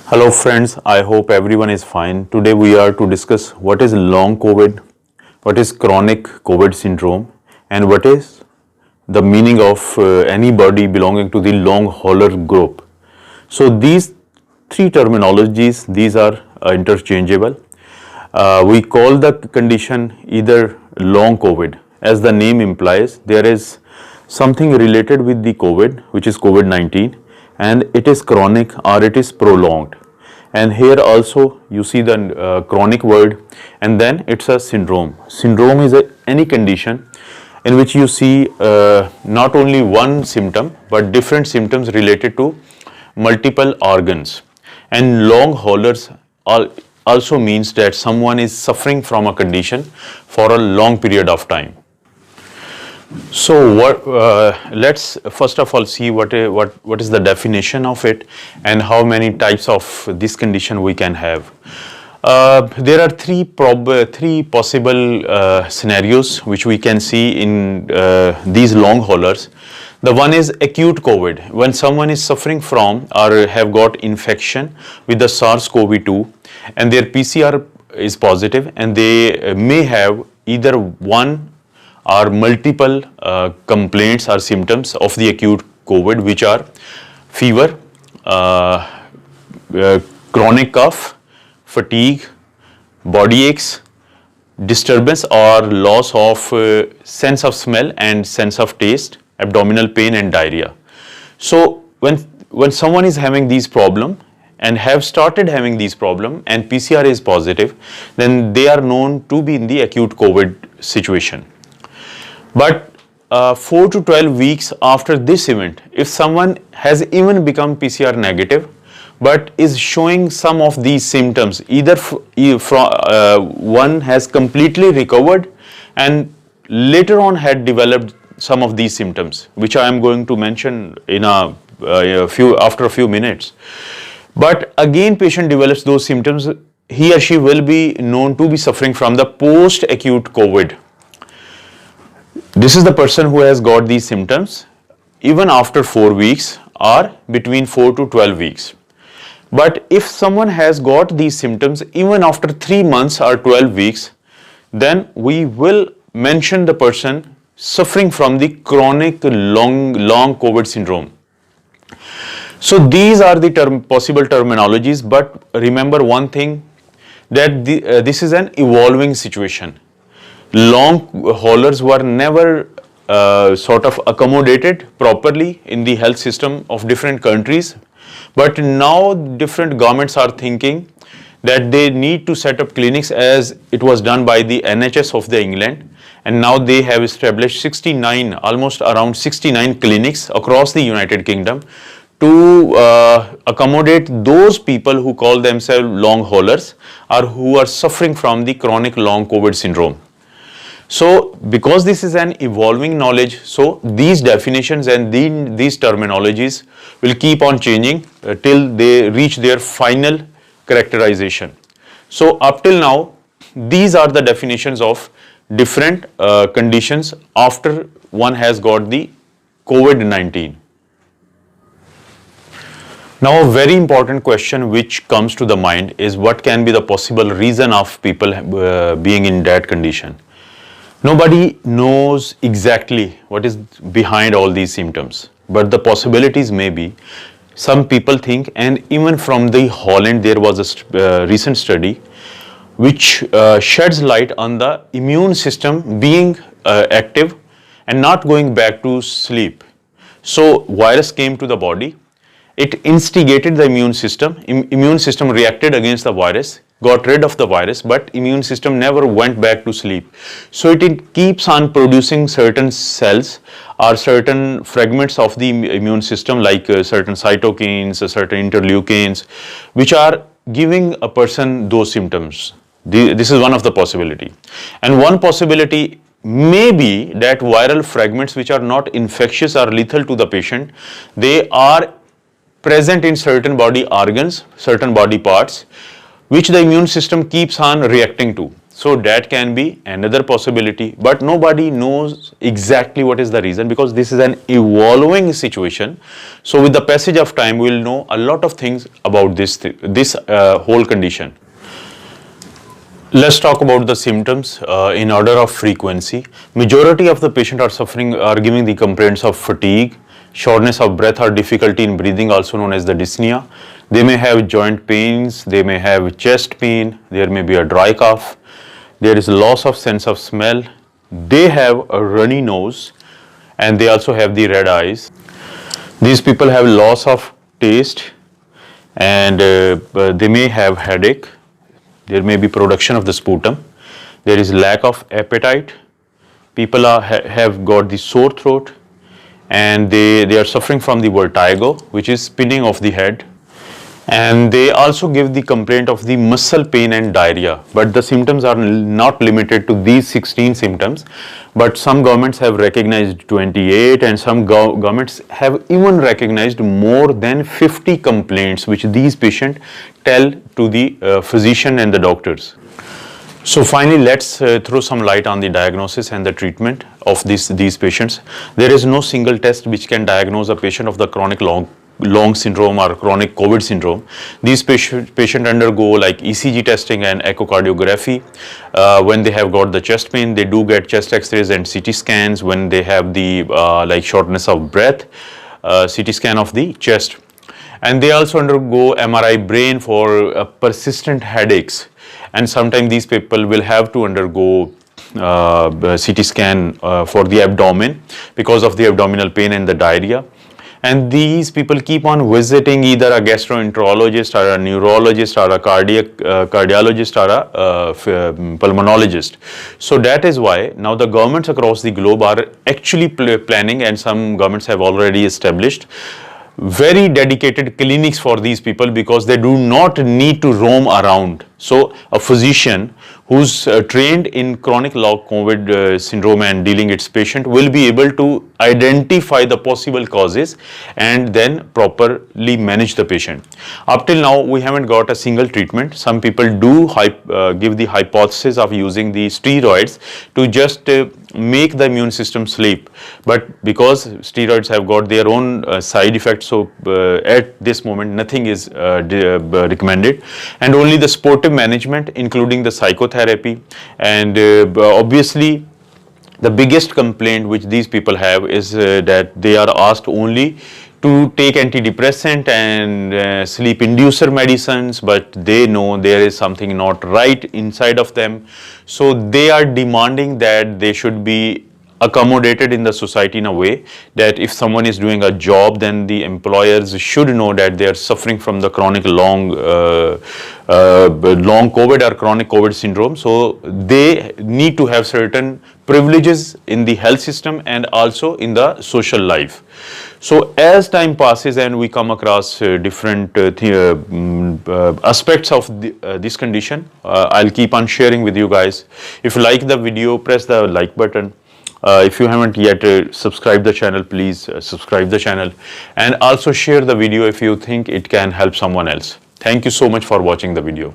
Hello friends, I hope everyone is fine. Today we are to discuss what is long COVID, what is chronic COVID syndrome, and what is the meaning of anybody belonging to the long hauler group. So these three terminologies, these are interchangeable. We call the condition either long COVID. As the name implies, there is something related with the COVID, which is COVID-19, and it is chronic or it is prolonged. And here also you see the chronic word, and then it's a syndrome. Syndrome is any condition in which you see not only one symptom but different symptoms related to multiple organs. And long haulers also means that someone is suffering from a condition for a long period of time. So let's first of all see what is the definition of it and how many types of this condition we can have. There are three possible scenarios which we can see in these long haulers. The one is acute COVID, when someone is suffering from or have got infection with the SARS-CoV-2 and their PCR is positive, and they may have either one or multiple complaints or symptoms of the acute COVID, which are fever, chronic cough, fatigue, body aches, disturbance or loss of sense of smell and sense of taste, abdominal pain and diarrhea. So when someone is having these problems and have started having these problems and PCR is positive, then they are known to be in the acute COVID situation. But 4 to 12 weeks after this event, if someone has even become PCR negative but is showing some of these symptoms, either one has completely recovered and later on had developed some of these symptoms, which I am going to mention in after a few minutes. But again patient develops those symptoms, he or she will be known to be suffering from the post-acute COVID. This is the person who has got these symptoms even after 4 weeks or between 4 to 12 weeks. But if someone has got these symptoms even after 3 months or 12 weeks, then we will mention the person suffering from the chronic long COVID syndrome. So these are the possible terminologies, but remember one thing, that this is an evolving situation. Long haulers were never sort of accommodated properly in the health system of different countries, but now different governments are thinking that they need to set up clinics, as it was done by the NHS of the England, and now they have established 69, almost around 69 clinics across the United Kingdom to accommodate those people who call themselves long haulers or who are suffering from the chronic long COVID syndrome. So because this is an evolving knowledge, so these definitions and these terminologies will keep on changing till they reach their final characterization. So up till now, these are the definitions of different conditions after one has got the COVID-19. Now a very important question which comes to the mind is, what can be the possible reason of people being in that condition? Nobody knows exactly what is behind all these symptoms, but the possibilities may be. Some people think, and even from the Holland there was a recent study which sheds light on the immune system being active and not going back to sleep. So virus came to the body, it instigated the immune system, immune system reacted against the virus, got rid of the virus, but immune system never went back to sleep. So it keeps on producing certain cells or certain fragments of the immune system, like certain cytokines, certain interleukins, which are giving a person those symptoms. This is one of the possibility. And one possibility may be that viral fragments which are not infectious or lethal to the patient, they are present in certain body organs, certain body parts, which the immune system keeps on reacting to. So that can be another possibility, but nobody knows exactly what is the reason, because this is an evolving situation. So with the passage of time, we will know a lot of things about this whole condition. Let's talk about the symptoms in order of frequency. Majority of the patients are giving the complaints of fatigue, shortness of breath or difficulty in breathing, also known as the dyspnea. They may have joint pains, they may have chest pain, there may be a dry cough, there is loss of sense of smell, they have a runny nose, and they also have the red eyes. These people have loss of taste, and they may have headache. There may be production of the sputum. There is lack of appetite. People have got the sore throat, and they are suffering from the vertigo, which is spinning of the head. And they also give the complaint of the muscle pain and diarrhea. But the symptoms are not limited to these 16 symptoms. But some governments have recognized 28, and some governments have even recognized more than 50 complaints which these patients tell to the physician and the doctors. So finally, let's throw some light on the diagnosis and the treatment of these patients. There is no single test which can diagnose a patient of the chronic long syndrome or chronic COVID syndrome. These patients undergo like ECG testing and echocardiography. When they have got the chest pain, they do get chest x-rays and CT scans. When they have the like shortness of breath, CT scan of the chest. And they also undergo MRI brain for persistent headaches. And sometimes these people will have to undergo CT scan for the abdomen because of the abdominal pain and the diarrhea. And these people keep on visiting either a gastroenterologist or a neurologist or a cardiologist or a pulmonologist. So that is why now the governments across the globe are actually planning, and some governments have already established very dedicated clinics for these people, because they do not need to roam around. So a physician who's trained in chronic long COVID syndrome and dealing its patient will be able to identify the possible causes and then properly manage the patient. Up till now, we haven't got a single treatment. Some people do give the hypothesis of using the steroids to just make the immune system sleep. But because steroids have got their own side effects, so at this moment nothing is recommended, and only the supportive management, including the psychotherapy. And obviously the biggest complaint which these people have is that they are asked only to take antidepressant and sleep inducer medicines, but they know there is something not right inside of them. So they are demanding that they should be accommodated in the society in a way that if someone is doing a job, then the employers should know that they are suffering from the chronic long COVID or chronic COVID syndrome. So they need to have certain privileges in the health system and also in the social life. So as time passes and we come across different aspects of this condition, I'll keep on sharing with you guys. If you like the video, press the like button. If you haven't yet subscribed the channel, please subscribe the channel, and also share the video if you think it can help someone else. Thank you so much for watching the video.